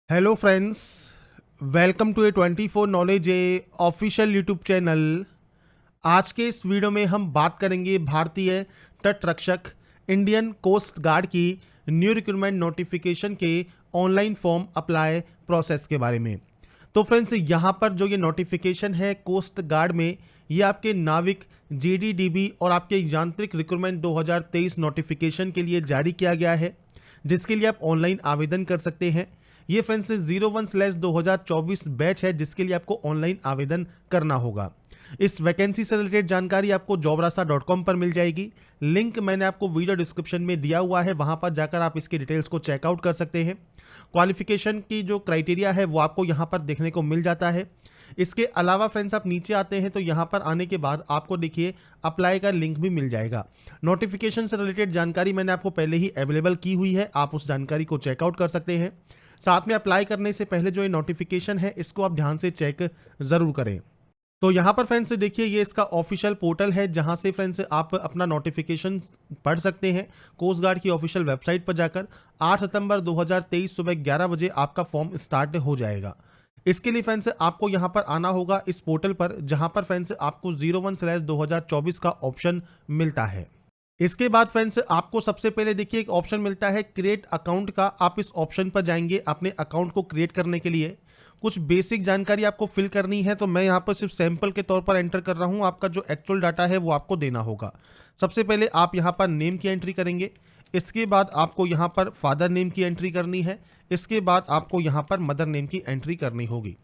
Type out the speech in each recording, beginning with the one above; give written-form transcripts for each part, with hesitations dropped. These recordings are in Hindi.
Hello friends, welcome to a 24 knowledge a official YouTube channel. आज के इस वीडियो में हम बात करेंगे भारतीय तट रक्षक इंडियन कोस्ट गार्ड की न्यू रिक्रूटमेंट नोटिफिकेशन के ऑनलाइन फॉर्म अप्लाई प्रोसेस के बारे में। तो फ्रेंड्स, यहाँ पर जो ये नोटिफिकेशन है कोस्ट गार्ड में, ये आपके नाविक जीडीडीबी और आपके यांत्रिक रिक्रूटमेंट 2023 नोटिफिकेशन के लिए जारी किया गया है, जिसके लिए आप ऑनलाइन आवेदन कर सकते हैं। ये फ्रेंड्स 01/2024 बैच है, जिसके लिए आपको ऑनलाइन आवेदन करना होगा। इस वैकेंसी से रिलेटेड जानकारी आपको jobrasta.com पर मिल जाएगी। लिंक मैंने आपको वीडियो डिस्क्रिप्शन में दिया हुआ है, वहां पर जाकर आप इसकी डिटेल्स को चेकआउट कर सकते हैं। क्वालिफिकेशन की जो क्राइटेरिया है वो आपको यहां पर देखने को मिल जाता है। इसके अलावा फ्रेंड्स, आप नीचे आते हैं तो यहाँ पर आने के बाद आपको देखिए अप्लाई का लिंक भी मिल जाएगा। नोटिफिकेशन से रिलेटेड जानकारी मैंने आपको पहले ही अवेलेबल की हुई है, आप उस जानकारी को चेकआउट कर सकते हैं। साथ में अप्लाई करने से पहले जो ये नोटिफिकेशन है इसको आप ध्यान से चेक जरूर करें। तो यहाँ पर फ्रेंड्स देखिए, ये इसका ऑफिशियल पोर्टल है जहाँ से फ्रेंड्स आप अपना नोटिफिकेशन पढ़ सकते हैं। कोस्ट गार्ड की ऑफिशियल वेबसाइट पर जाकर 8 सितंबर 2023 सुबह 11 बजे आपका फॉर्म स्टार्ट हो जाएगा। इसके लिए फ्रेंड्स आपको यहाँ पर आना होगा इस पोर्टल पर, जहाँ पर फ्रेंड्स आपको 01/2024 का ऑप्शन मिलता है। इसके बाद फ्रेंड्स आपको सबसे पहले देखिए एक ऑप्शन मिलता है क्रिएट अकाउंट का। आप इस ऑप्शन पर जाएंगे। अपने अकाउंट को क्रिएट करने के लिए कुछ बेसिक जानकारी आपको फिल करनी है, तो मैं यहाँ पर सिर्फ सैंपल के तौर पर एंटर कर रहा हूँ। आपका जो एक्चुअल डाटा है वो आपको देना होगा। सबसे पहले आप यहाँ पर नेम की एंट्री करेंगे। इसके बाद आपको यहाँ पर फादर नेम की एंट्री करनी है। इसके बाद आपको यहाँ पर मदर नेम की एंट्री करनी होगी।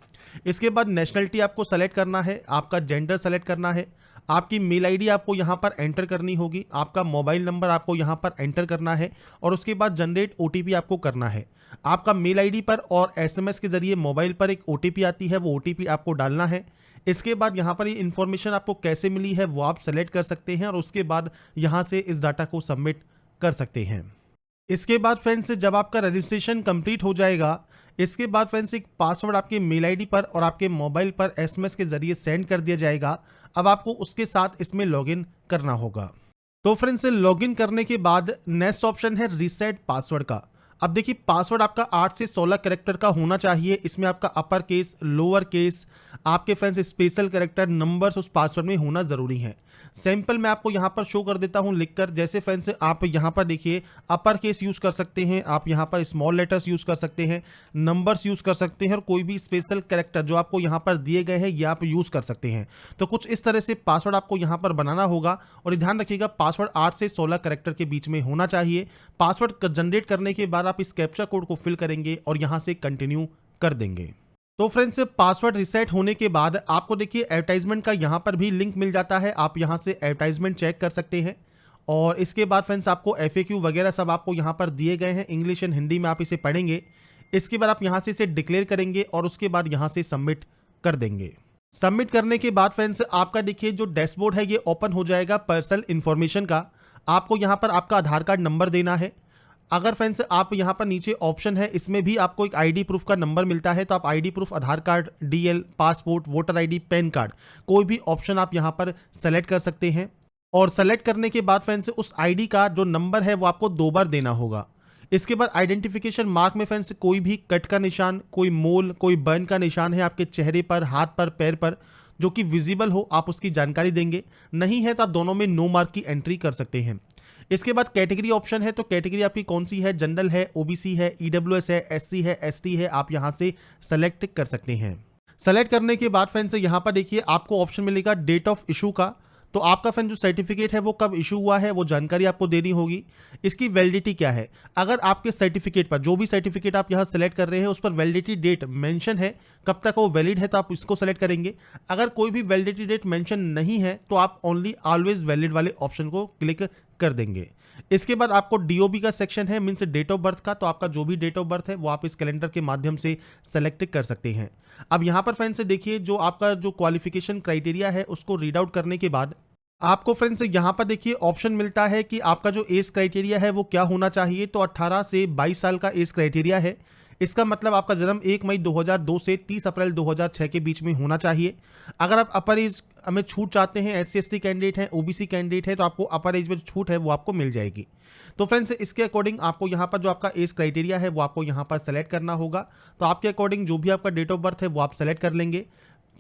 इसके बाद नेशनलिटी आपको सेलेक्ट करना है, आपका जेंडर सेलेक्ट करना है, आपकी मेल आईडी आपको यहाँ पर एंटर करनी होगी, आपका मोबाइल नंबर आपको यहाँ पर एंटर करना है और उसके बाद जनरेट ओटीपी आपको करना है। आपका मेल आईडी पर और एसएमएस के जरिए मोबाइल पर एक ओटीपी आती है, वो ओटीपी आपको डालना है। इसके बाद यहाँ पर ये इन्फॉर्मेशन आपको कैसे मिली है वो आप सेलेक्ट कर सकते हैं और उसके बाद यहाँ से इस डाटा को सबमिट कर सकते हैं। इसके बाद फ्रेंड्स जब आपका रजिस्ट्रेशन कंप्लीट हो जाएगा, इसके बाद फ्रेंड्स एक पासवर्ड आपके मेल आईडी पर और आपके मोबाइल पर एसएमएस के जरिए सेंड कर दिया जाएगा। अब आपको उसके साथ इसमें लॉगिन करना होगा। तो फ्रेंड्स लॉगिन करने के बाद नेक्स्ट ऑप्शन है रीसेट पासवर्ड का। अब देखिए पासवर्ड आपका 8 से 16 कैरेक्टर का होना चाहिए। इसमें आपका अपर केस, लोअर केस, आपके फ्रेंड्स स्पेशल कैरेक्टर, नंबर्स उस पासवर्ड में होना जरूरी है। सैंपल मैं आपको यहाँ पर शो कर देता हूँ लिखकर। जैसे फ्रेंड्स आप यहाँ पर देखिए अपर केस यूज कर सकते हैं, आप यहाँ पर स्मॉल लेटर्स यूज कर सकते हैं, नंबर्स यूज कर सकते हैं और कोई भी स्पेशल कैरेक्टर जो आपको यहाँ पर दिए गए हैं ये आप यूज कर सकते हैं। तो कुछ इस तरह से पासवर्ड आपको यहाँ पर बनाना होगा और ध्यान रखिएगा पासवर्ड 8 से 16 कैरेक्टर के बीच में होना चाहिए। पासवर्ड जनरेट करने के बाद आप इस कैप्चा कोड को फिल करेंगे और यहाँ से कंटिन्यू कर देंगे। तो फ्रेंड्स पासवर्ड रिसेट होने के बाद आपको देखिए एडवर्टाइजमेंट का यहाँ पर भी लिंक मिल जाता है। आप यहाँ से एडवर्टाइजमेंट चेक कर सकते हैं और इसके बाद फ्रेंड्स आपको एफएक्यू वगैरह सब आपको यहाँ पर दिए गए हैं, इंग्लिश एंड हिंदी में आप इसे पढ़ेंगे। इसके बाद आप यहाँ से इसे डिक्लेयर करेंगे और उसके बाद यहाँ से सबमिट कर देंगे। सबमिट करने के बाद फ्रेंड्स आपका देखिए जो डैशबोर्ड है ये ओपन हो जाएगा पर्सनल इन्फॉर्मेशन का। आपको यहाँ पर आपका आधार कार्ड नंबर देना है। अगर फ्रेंड्स आप यहाँ पर नीचे ऑप्शन है, इसमें भी आपको एक आईडी प्रूफ का नंबर मिलता है, तो आप ID proof Aadhaar card, DL, passport, voter ID, PAN card, कोई भी ऑप्शन आप यहाँ पर सेलेक्ट कर सकते हैं। और सेलेक्ट करने के बाद फ्रेंड्स उस आईडी का जो नंबर है वो आपको 2 बार देना होगा। इसके बाद आइडेंटिफिकेशन मार्क में फ्रेंड्स कोई भी कट का निशान, कोई मोल, कोई बर्न का निशान है आपके चेहरे पर, हाथ पर, पैर पर जो कि विजिबल हो, आप उसकी जानकारी देंगे। नहीं है तो आप दोनों में नो मार्क की एंट्री कर सकते हैं। इसके बाद कैटेगरी ऑप्शन है, तो कैटेगरी आपकी कौन सी है, जनरल है, ओबीसी है, ईडब्ल्यूएस है, एससी है, एसटी है, आप यहां से सेलेक्ट कर सकते हैं। सेलेक्ट करने के बाद फ्रेंड्स यहां पर देखिए आपको ऑप्शन मिलेगा डेट ऑफ इशू का। तो आपका फ्रेंड जो सर्टिफिकेट है वो कब इशू हुआ है वो जानकारी आपको देनी होगी। इसकी वैलिडिटी क्या है, अगर आपके सर्टिफिकेट पर जो भी सर्टिफिकेट आप यहाँ सेलेक्ट कर रहे हैं उस पर वैलिडिटी डेट मेंशन है, कब तक वो वैलिड है, तो आप इसको सेलेक्ट करेंगे। अगर कोई भी वैलिडिटी डेट मेंशन नहीं है तो आप ओनली ऑलवेज वैलिड वाले ऑप्शन को क्लिक कर देंगे। इसके बाद आपको डीओबी का सेक्शन है, मीन्स डेट ऑफ बर्थ का, तो आपका जो भी डेट ऑफ बर्थ है वो आप इस कैलेंडर के माध्यम से सेलेक्ट कर सकते हैं। अब यहाँ पर फ्रेंड्स देखिए जो आपका जो क्वालिफिकेशन क्राइटेरिया है उसको रीड आउट करने के बाद आपको फ्रेंड्स यहाँ पर देखिए ऑप्शन मिलता है कि आपका जो एज क्राइटेरिया है वो क्या होना चाहिए। तो 18 से 22 साल का एज क्राइटेरिया है। इसका मतलब आपका जन्म 1 मई 2002 से 30 अप्रैल 2006 के बीच में होना चाहिए। अगर आप अपर एज में छूट चाहते हैं, SC/ST कैंडिडेट हैं, OBC कैंडिडेट है, तो आपको अपर एज में जो छूट है वो आपको मिल जाएगी। तो फ्रेंड्स इसके अकॉर्डिंग आपको यहाँ पर जो आपका एज क्राइटेरिया है वो आपको यहाँ पर सेलेक्ट करना होगा। तो आपके अकॉर्डिंग जो भी आपका डेट ऑफ बर्थ है वो आप सेलेक्ट कर लेंगे।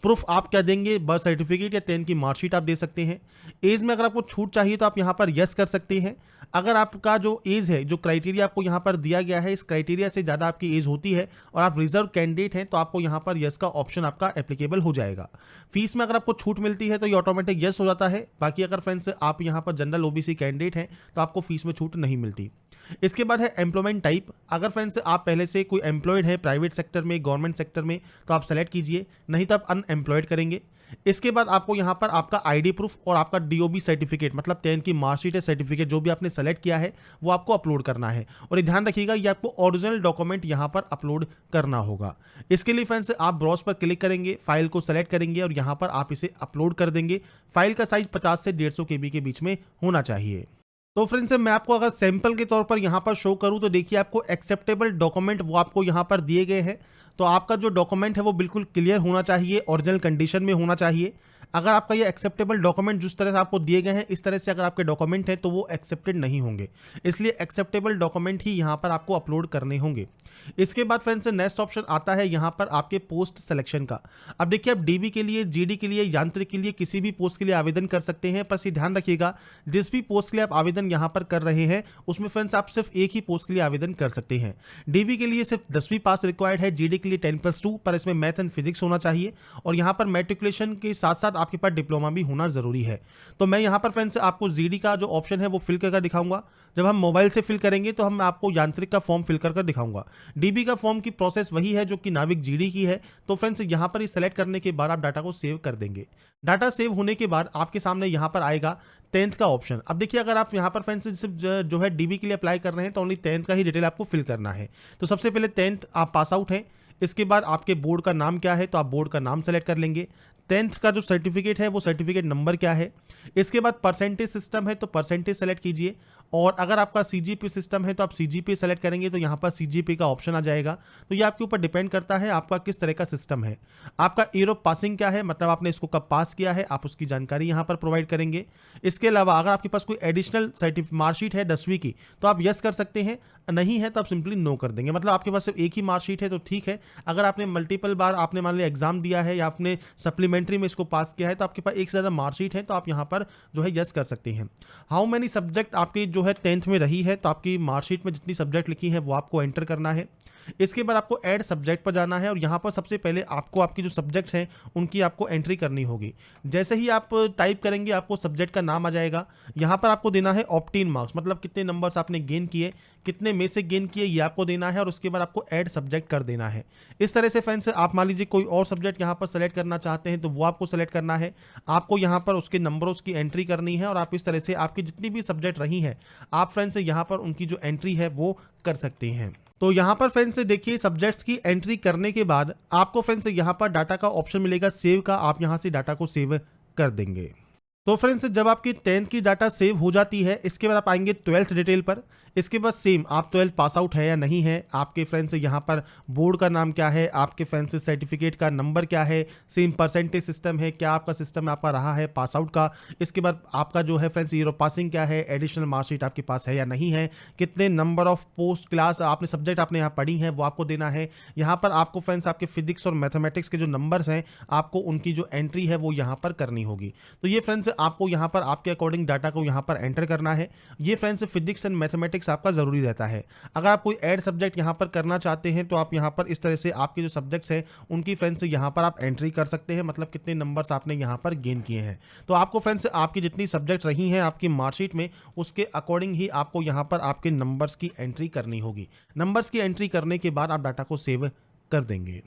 प्रूफ आप क्या देंगे, बर्थ सर्टिफिकेट या 10 की मार्कशीट आप दे सकते हैं। एज में अगर आपको छूट चाहिए तो आप यहाँ पर यस कर सकते हैं। अगर आपका जो एज है, जो क्राइटेरिया आपको यहाँ पर दिया गया है, इस क्राइटेरिया से ज़्यादा आपकी एज होती है और आप रिजर्व कैंडिडेट हैं, तो आपको यहाँ पर यस का ऑप्शन आपका एप्लीकेबल हो जाएगा। फीस में अगर आपको छूट मिलती है तो ये ऑटोमेटिक यस हो जाता है। बाकी अगर फ्रेंड्स आप यहाँ पर जनरल OBC कैंडिडेट हैं तो आपको फीस में छूट नहीं मिलती। इसके बाद है एम्प्लॉयमेंट टाइप। अगर फ्रेंड्स आप पहले से कोई एम्प्लॉयड है प्राइवेट सेक्टर में, गवर्नमेंट सेक्टर में, तो आप सेलेक्ट कीजिए, नहीं तो आप अनएम्प्लॉयड करेंगे। इसके बाद आपको यहाँ पर आपका ID प्रूफ और आपका DOB सर्टिफिकेट मतलब 10 की मार्कशीट है, सर्टिफिकेट जो भी आपने सेलेक्ट किया है वो आपको अपलोड करना है। और ये ध्यान रखिएगा ये आपको ओरिजिनल डॉक्यूमेंट यहाँ पर अपलोड करना होगा। इसके लिए फ्रेंड्स आप ब्राउज पर क्लिक करेंगे, फाइल को सेलेक्ट करेंगे और यहाँ पर आप इसे अपलोड कर देंगे। फाइल का साइज 50 से 150 KB के बीच में होना चाहिए। तो फ्रेंड्स मैं आपको अगर सैंपल के तौर पर यहाँ पर शो करूँ तो देखिए आपको एक्सेप्टेबल डॉक्यूमेंट वो आपको यहाँ पर दिए गए हैं। तो आपका जो डॉक्यूमेंट है वो बिल्कुल क्लियर होना चाहिए, ओरिजिनल कंडीशन में होना चाहिए। अगर आपका ये एक्सेप्टेबल डॉक्यूमेंट जिस तरह से आपको दिए गए हैं इस तरह से अगर आपके डॉक्यूमेंट हैं तो वो एक्सेप्टेड नहीं होंगे, इसलिए एक्सेप्टेबल डॉक्यूमेंट ही यहाँ पर आपको अपलोड करने होंगे। इसके बाद फ्रेंड्स नेक्स्ट ऑप्शन आता है यहाँ पर आपके पोस्ट सिलेक्शन का। अब देखिए आप DB के लिए, GD के लिए, यांत्रिक के लिए किसी भी पोस्ट के लिए आवेदन कर सकते हैं। बस ये ध्यान रखिएगा जिस भी पोस्ट के लिए आप आवेदन यहाँ पर कर रहे हैं उसमें फ्रेंड्स आप सिर्फ एक ही पोस्ट के लिए आवेदन कर सकते हैं। DB के लिए सिर्फ 10वीं पास रिक्वायर्ड है, GD के लिए 10+2, पर इसमें मैथ एंड फिजिक्स होना चाहिए और यहाँ पर मैट्रिकुलेशन के साथ साथ आपके पास डिप्लोमा भी होना जरूरी है। तो मैं यहाँ पर फ्रेंड्स आपको GD का जो ऑप्शन है वो फिल करके दिखाऊंगा। जब हम मोबाइल से फिल करेंगे तो हम आपको यांत्रिक का फॉर्म फिल कर दिखाऊंगा। DB का फॉर्म की प्रोसेस वही है जो कि नाविक GD की है। तो फ्रेंड्स यहाँ पर सेलेक्ट करने के बाद आप डाटा को सेव कर देंगे। डाटा सेव होने के बाद आपके सामने यहाँ पर आएगा 10th का ऑप्शन। अब देखिए अगर आप यहाँ पर फ्रेंड्स सिर्फ जो है DB के लिए अप्लाई कर रहे हैं तो ओनली 10th का ही डिटेल आपको फिल करना है। तो सबसे पहले 10th आप पास आउट हैं। इसके बाद आपके बोर्ड का नाम क्या है तो आप बोर्ड का नाम सेलेक्ट कर लेंगे। 10th का जो सर्टिफिकेट है वो सर्टिफिकेट नंबर क्या है। इसके बाद परसेंटेज सिस्टम है तो परसेंटेज सेलेक्ट कीजिए और अगर आपका CGP सिस्टम है तो आप CGP सेलेक्ट करेंगे तो यहाँ पर CGP का ऑप्शन आ जाएगा। तो ये आपके ऊपर डिपेंड करता है आपका किस तरह का सिस्टम है। आपका ईयर ऑफ पासिंग क्या है, मतलब आपने इसको कब पास किया है, आप उसकी जानकारी यहाँ पर प्रोवाइड करेंगे। इसके अलावा अगर आपके पास कोई एडिशनल मार्कशीट है 10वीं की तो आप यस कर सकते हैं, नहीं है तो आप सिंपली नो कर देंगे। मतलब आपके पास सिर्फ एक ही मार्कशीट है तो ठीक है। अगर आपने मल्टीपल बार आपने मान लिया एग्जाम दिया है या आपने सप्लीमेंट्री में इसको पास किया है तो आपके पास एक से ज़्यादा मार्कशीट है तो आप यहाँ पर जो है यस कर सकते हैं। हाउ मेनी सब्जेक्ट आपकी जो है 10th में रही है तो आपकी मार्कशीट में जितनी सब्जेक्ट लिखी है वो आपको एंटर करना है। इसके बाद आपको ऐड सब्जेक्ट पर जाना है और यहाँ पर सबसे पहले आपको आपकी जो सब्जेक्ट हैं उनकी आपको एंट्री करनी होगी। जैसे ही आप टाइप करेंगे आपको सब्जेक्ट का नाम आ जाएगा। यहाँ पर आपको देना है ऑप्टेन मार्क्स, मतलब कितने नंबर्स आपने गेन किए, कितने में से गेन किए ये आपको देना है और उसके बाद आपको ऐड सब्जेक्ट कर देना है। इस तरह से फ्रेंड्स आप मान लीजिए कोई और सब्जेक्ट यहाँ पर सेलेक्ट करना चाहते हैं तो वो आपको सेलेक्ट करना है। आपको यहाँ पर उसके नंबरों की एंट्री करनी है और आप इस तरह से आपकी जितनी भी सब्जेक्ट रही हैं आप फ्रेंड्स यहाँ पर उनकी जो एंट्री है वो कर सकते हैं। तो यहाँ पर फ्रेंड्स देखिए सब्जेक्ट्स की एंट्री करने के बाद आपको फ्रेंड्स यहाँ पर डाटा का ऑप्शन मिलेगा सेव का, आप यहाँ से डाटा को सेव कर देंगे। तो फ्रेंड्स जब आपकी 10th की डाटा सेव हो जाती है इसके बाद आप आएंगे 12th डिटेल पर। इसके बाद सेम आप 12th पास आउट है या नहीं है, आपके फ्रेंड्स यहाँ पर बोर्ड का नाम क्या है, आपके फ्रेंड्स सर्टिफिकेट का नंबर क्या है, सेम परसेंटेज सिस्टम है, क्या आपका सिस्टम आपका रहा है पास आउट का। इसके बाद आपका जो है फ्रेंड्स ईयर ऑफ पासिंग क्या है, एडिशनल मार्कशीट आपके पास है या नहीं है, कितने नंबर ऑफ पोस्ट क्लास आपने सब्जेक्ट आपने यहाँ पढ़ी है वो आपको देना है। यहाँ पर आपको फ्रेंड्स आपके फिजिक्स और मैथमेटिक्स के जो नंबर्स हैं आपको उनकी जो एंट्री है वो यहाँ पर करनी होगी। तो ये फ्रेंड्स आपको यहाँ पर आपके अकॉर्डिंग डाटा को यहाँ पर एंटर करना है। ये फ्रेंड्स फिजिक्स एंड मैथमेटिक्स आपका जरूरी रहता है। अगर आप कोई ऐड सब्जेक्ट यहाँ पर करना चाहते हैं तो आप यहाँ पर इस तरह से आपके जो सब्जेक्ट्स हैं उनकी फ्रेंड्स यहाँ पर आप एंट्री कर सकते हैं, मतलब कितने नंबर्स आपने यहाँ पर गेन किए हैं। तो आपको फ्रेंड्स आपकी जितनी सब्जेक्ट रही हैं आपकी मार्कशीट में उसके अकॉर्डिंग ही आपको यहाँ पर आपके नंबर्स की एंट्री करनी होगी। नंबर्स की एंट्री करने के बाद आप डाटा को सेव कर देंगे।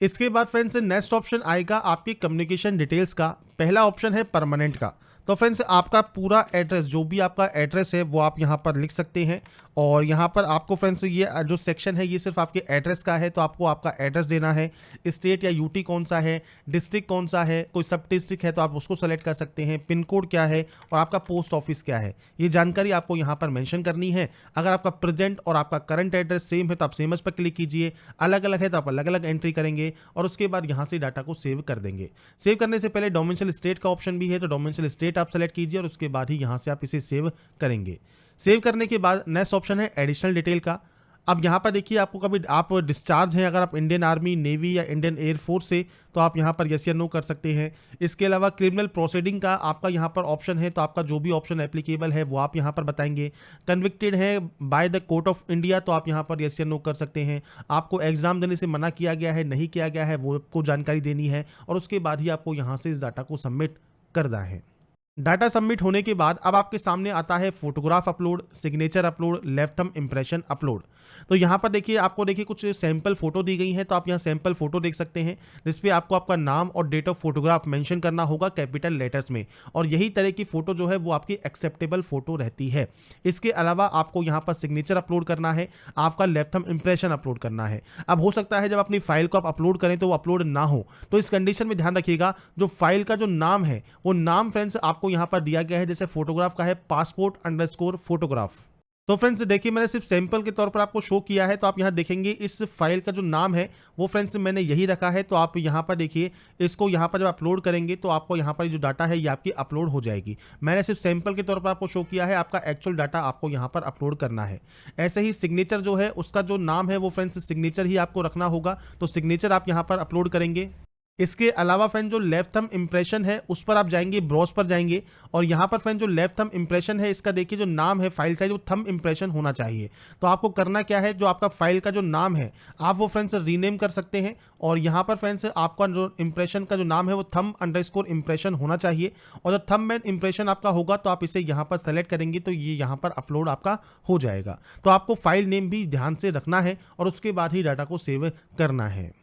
इसके बाद फ्रेंड्स नेक्स्ट ऑप्शन आएगा आपकी कम्युनिकेशन डिटेल्स का। पहला ऑप्शन है परमानेंट का। तो फ्रेंड्स आपका पूरा एड्रेस, जो भी आपका एड्रेस है वो आप यहाँ पर लिख सकते हैं और यहाँ पर आपको फ्रेंड्स ये जो सेक्शन है ये सिर्फ आपके एड्रेस का है, तो आपको आपका एड्रेस देना है। स्टेट या यूटी कौन सा है, डिस्ट्रिक्ट कौन सा है, कोई सब डिस्ट्रिक्ट है तो आप उसको सेलेक्ट कर सकते हैं, पिन कोड क्या है और आपका पोस्ट ऑफिस क्या है, ये जानकारी आपको यहाँ पर मेंशन करनी है। अगर आपका प्रेजेंट और आपका करंट एड्रेस सेम है तो आप सेम एज पर क्लिक कीजिए, अलग अलग है तो आप अलग अलग एंट्री करेंगे और उसके बाद यहाँ से डाटा को सेव कर देंगे। सेव करने से पहले डोमेंशियल स्टेट का ऑप्शन भी है, तो डोमेंशियल स्टेट आप सेलेक्ट कीजिए और उसके बाद ही यहाँ से आप इसे सेव करेंगे। सेव करने के बाद नेक्स्ट ऑप्शन है एडिशनल डिटेल का। अब यहाँ पर देखिए आपको कभी आप डिस्चार्ज हैं, अगर आप इंडियन आर्मी, नेवी या इंडियन एयरफोर्स से, तो आप यहाँ पर यस या नो कर सकते हैं। इसके अलावा क्रिमिनल प्रोसीडिंग का आपका यहाँ पर ऑप्शन है, तो आपका जो भी ऑप्शन एप्लीकेबल है वो आप यहाँ पर बताएंगे। कन्विक्टेड है by the court of India, तो आप यहाँ पर यस या नो कर सकते हैं। आपको एग्जाम देने से मना किया गया है, नहीं किया गया है, वो आपको जानकारी देनी है और उसके बाद ही आपको यहाँ से इस डाटा को सबमिट करना है। डाटा सबमिट होने के बाद अब आपके सामने आता है photograph upload, signature upload, left thumb impression upload. तो यहाँ पर देखिए आपको कुछ सैंपल फोटो दी गई हैं, तो आप यहाँ सैंपल फोटो देख सकते हैं जिसपे आपको आपका नाम और डेट ऑफ फोटोग्राफ मेंशन करना होगा कैपिटल लेटर्स में, और यही तरह की फोटो जो है वो आपकी एक्सेप्टेबल फोटो रहती है। इसके अलावा आपको यहाँ पर सिग्नेचर अपलोड करना है, आपका लेफ्ट थंब इंप्रेशन अपलोड करना है। अब हो सकता है जब अपनी फाइल को आप अपलोड करें तो वो अपलोड ना हो, तो इस कंडीशन में ध्यान रखिएगा जो फाइल का जो नाम है वो नाम फ्रेंड्स आपको यहाँ पर दिया गया है, जैसे फोटोग्राफ का है passport_फोटोग्राफ। तो फ्रेंड्स देखिए मैंने सिर्फ सैंपल के तौर पर आपको शो किया है, तो आप यहाँ देखेंगे इस फाइल का जो नाम है वो फ्रेंड्स मैंने यही रखा है। तो आप यहाँ पर देखिए इसको यहाँ पर जब अपलोड करेंगे तो आपको यहाँ पर जो डाटा है ये आपकी अपलोड हो जाएगी। मैंने सिर्फ सैंपल के तौर पर आपको शो किया है, आपका एक्चुअल डाटा आपको यहाँ पर अपलोड करना है। ऐसे ही सिग्नेचर जो है उसका जो नाम है वो फ्रेंड्स सिग्नेचर ही आपको रखना होगा, तो सिग्नेचर आप यहाँ पर अपलोड करेंगे। इसके अलावा फ्रेंड जो लेफ्ट थंब इंप्रेशन है उस पर आप जाएंगे, ब्राउज पर जाएंगे और यहाँ पर फ्रेंड जो लेफ्ट थंब इंप्रेशन है इसका देखिए जो नाम है फाइल साइज वो थंब इंप्रेशन होना चाहिए। तो आपको करना क्या है, जो आपका फाइल का जो नाम है आप वो फ्रेंड्स रीनेम कर सकते हैं और यहाँ पर फ्रेंड्स आपका जो इंप्रेशन का जो नाम है वो thumb_impression होना चाहिए और जब थंब इंप्रेशन आपका होगा तो आप इसे यहाँ पर सेलेक्ट करेंगे तो ये यहाँ पर अपलोड आपका हो जाएगा। तो आपको फाइल नेम भी ध्यान से रखना है और उसके बाद ही डाटा को सेव करना है।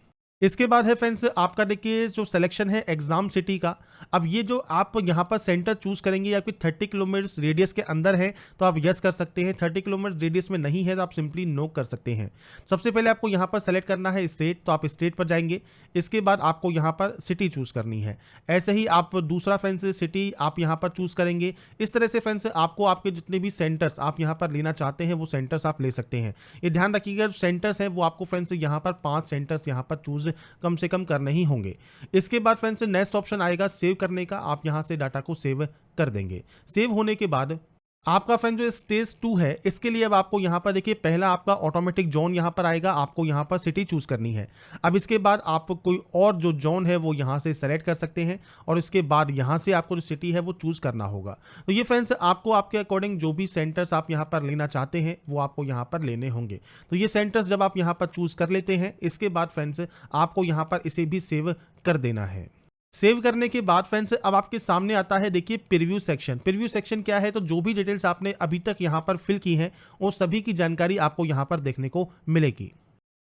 इसके बाद है फ्रेंड्स आपका देखिए जो सिलेक्शन है एग्जाम सिटी का। अब ये जो आप यहाँ पर सेंटर चूज करेंगे आपकी 30 किलोमीटर रेडियस के अंदर है तो आप यस कर सकते हैं, 30 किलोमीटर रेडियस में नहीं है तो आप सिंपली नो कर सकते हैं। सबसे पहले आपको यहाँ पर सेलेक्ट करना है स्टेट, तो आप स्टेट पर जाएंगे। इसके बाद आपको यहाँ पर सिटी चूज करनी है। ऐसे ही आप दूसरा फ्रेंड्स सिटी आप यहाँ पर चूज करेंगे। इस तरह से फ्रेंड्स आपको आपके जितने भी सेंटर्स आप यहाँ पर लेना चाहते हैं वो सेंटर्स आप ले सकते हैं। ये ध्यान रखिएगा जो सेंटर्स है वो आपको फ्रेंड्स यहाँ पर 5 सेंटर्स यहाँ पर चूज कम से कम करने ही होंगे। इसके बाद फ्रेंड्स नेक्स्ट ऑप्शन आएगा सेव करने का, आप यहां से डाटा को सेव कर देंगे। सेव होने के बाद आपका फ्रेंड जो स्टेज 2 है इसके लिए अब आपको यहाँ पर देखिए पहला आपका ऑटोमेटिक जोन यहाँ पर आएगा, आपको यहाँ पर सिटी चूज करनी है। अब इसके बाद आप कोई और जो जोन है वो यहाँ से सेलेक्ट कर सकते हैं और इसके बाद यहाँ से आपको जो सिटी है वो चूज करना होगा। तो ये फ्रेंड्स आपको आपके अकॉर्डिंग जो भी सेंटर्स आप यहाँ पर लेना चाहते हैं वो आपको यहाँ पर लेने होंगे। तो ये सेंटर्स जब आप यहाँ पर चूज कर लेते हैं इसके बाद फ्रेंड्स आपको यहाँ पर इसे भी सेव कर देना है। सेव करने के बाद फ्रेंड्स अब आपके सामने आता है देखिए प्रीव्यू सेक्शन। प्रीव्यू सेक्शन क्या है, तो जो भी डिटेल्स आपने अभी तक यहाँ पर फिल की हैं वो सभी की जानकारी आपको यहाँ पर देखने को मिलेगी।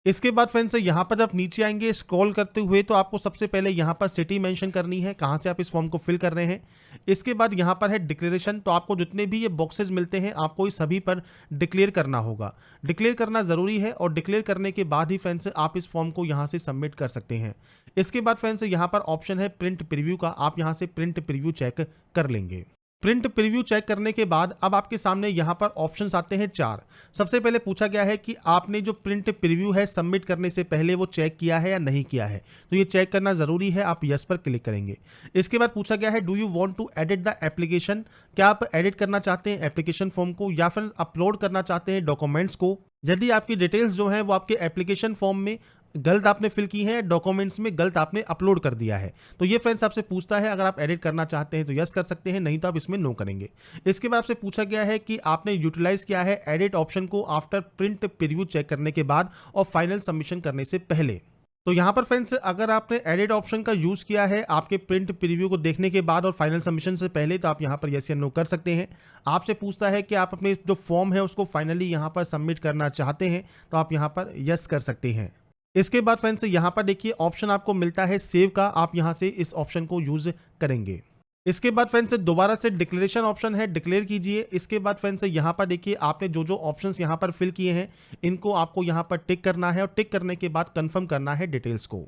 इसके बाद फ्रेंड्स यहाँ पर जब नीचे आएंगे स्क्रॉल करते हुए तो आपको सबसे पहले यहाँ पर सिटी मेंशन करनी है, कहाँ से आप इस फॉर्म को फिल कर रहे हैं। इसके बाद यहाँ पर है डिक्लेरेशन, तो आपको जितने भी ये बॉक्सेस मिलते हैं आपको इस सभी पर डिक्लेयर करना होगा। डिक्लेयर करना ज़रूरी है और डिक्लेयर करने के बाद ही फ्रेंड्स आप इस फॉर्म को यहाँ से सबमिट कर सकते हैं। इसके बाद फ्रेंड्स यहाँ पर ऑप्शन है प्रिंट प्रीव्यू का, आप यहाँ से प्रिंट प्रीव्यू चेक कर लेंगे। प्रिंट प्रीव्यू चेक करने के बाद अब आपके सामने यहाँ पर ऑप्शंस आते हैं 4। सबसे पहले पूछा गया है कि आपने जो प्रिंट प्रीव्यू है सबमिट करने से पहले वो चेक किया है या नहीं किया है, तो ये चेक करना ज़रूरी है, आप यस पर क्लिक करेंगे। इसके बाद पूछा गया है do you want to edit the application, क्या आप एडिट करना चाहते हैं एप्लीकेशन फॉर्म को या फिर अपलोड करना चाहते हैं डॉक्यूमेंट्स को। यदि आपकी डिटेल्स जो है वो आपके एप्लीकेशन फॉर्म में गलत आपने फिल की है, डॉक्यूमेंट्स में गलत आपने अपलोड कर दिया है, तो ये फ्रेंड्स आपसे पूछता है अगर आप एडिट करना चाहते हैं तो यस कर सकते हैं, नहीं तो आप इसमें नो करेंगे। इसके बाद आपसे पूछा गया है कि आपने यूटिलाइज किया है एडिट ऑप्शन को आफ्टर प्रिंट प्रीव्यू चेक करने के बाद और फाइनल सबमिशन करने से पहले। तो यहाँ पर फ्रेंड्स अगर आपने एडिट ऑप्शन का यूज़ किया है आपके प्रिंट प्रीव्यू को देखने के बाद और फाइनल सबमिशन से पहले तो आप यहाँ पर यस या नो कर सकते हैं। आपसे पूछता है कि आप अपने जो फॉर्म है उसको फाइनली यहाँ पर सबमिट करना चाहते हैं तो आप यहाँ पर यस कर सकते हैं। इसके बाद फ्रेंड्स यहाँ पर देखिए ऑप्शन आपको मिलता है सेव का, आप यहाँ से इस ऑप्शन को यूज़ करेंगे। इसके बाद फ्रेंड्स से दोबारा से डिक्लेरेशन ऑप्शन है, डिक्लेयर कीजिए। इसके बाद फ्रेंड्स से यहाँ पर देखिए आपने जो जो ऑप्शंस यहाँ पर फिल किए हैं इनको आपको यहाँ पर टिक करना है और टिक करने के बाद कंफर्म करना है डिटेल्स को।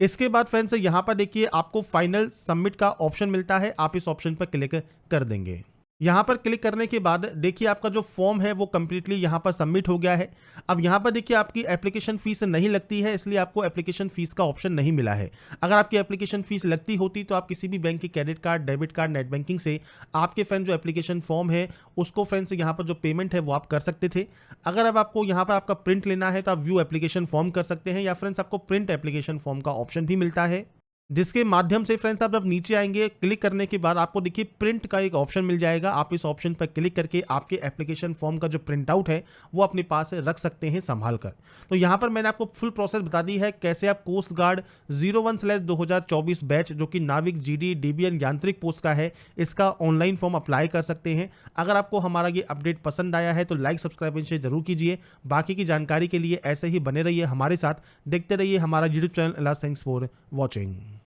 इसके बाद फ्रेंड्स से यहाँ पर देखिए आपको फाइनल सबमिट का ऑप्शन मिलता है, आप इस ऑप्शन पर क्लिक कर देंगे। यहाँ पर क्लिक करने के बाद देखिए आपका जो फॉर्म है वो कंप्लीटली यहाँ पर सबमिट हो गया है। अब यहाँ पर देखिए आपकी एप्लीकेशन फीस नहीं लगती है, इसलिए आपको एप्लीकेशन फीस का ऑप्शन नहीं मिला है। अगर आपकी एप्लीकेशन फीस लगती होती तो आप किसी भी बैंक की credit card, debit card, net banking से आपके फ्रेंड जो एप्लीकेशन फॉर्म है उसको फ्रेंड्स यहाँ पर जो पेमेंट है वो आप कर सकते थे। अगर अब आपको यहाँ पर आपका प्रिंट लेना है तो आप व्यू एप्लीकेशन फॉर्म कर सकते हैं, या फ्रेंड्स आपको प्रिंट एप्लीकेशन फॉर्म का ऑप्शन भी मिलता है, जिसके माध्यम से फ्रेंड्स आप जब नीचे आएंगे क्लिक करने के बाद आपको देखिए प्रिंट का एक ऑप्शन मिल जाएगा। आप इस ऑप्शन पर क्लिक करके आपके एप्लीकेशन फॉर्म का जो प्रिंट आउट है वो अपने पास रख सकते हैं संभाल कर। तो यहाँ पर मैंने आपको फुल प्रोसेस बता दी है कैसे आप कोस्ट गार्ड 01/2024 बैच जो कि नाविक जीडी डीबीएन यांत्रिक पोस्ट का है इसका ऑनलाइन फॉर्म अप्लाई कर सकते हैं। अगर आपको हमारा ये अपडेट पसंद आया है तो लाइक सब्सक्राइब शेयर जरूर कीजिए। बाकी की जानकारी के लिए ऐसे ही बने रहिए हमारे साथ, देखते रहिए हमारा YouTube channel. Thanks for watching.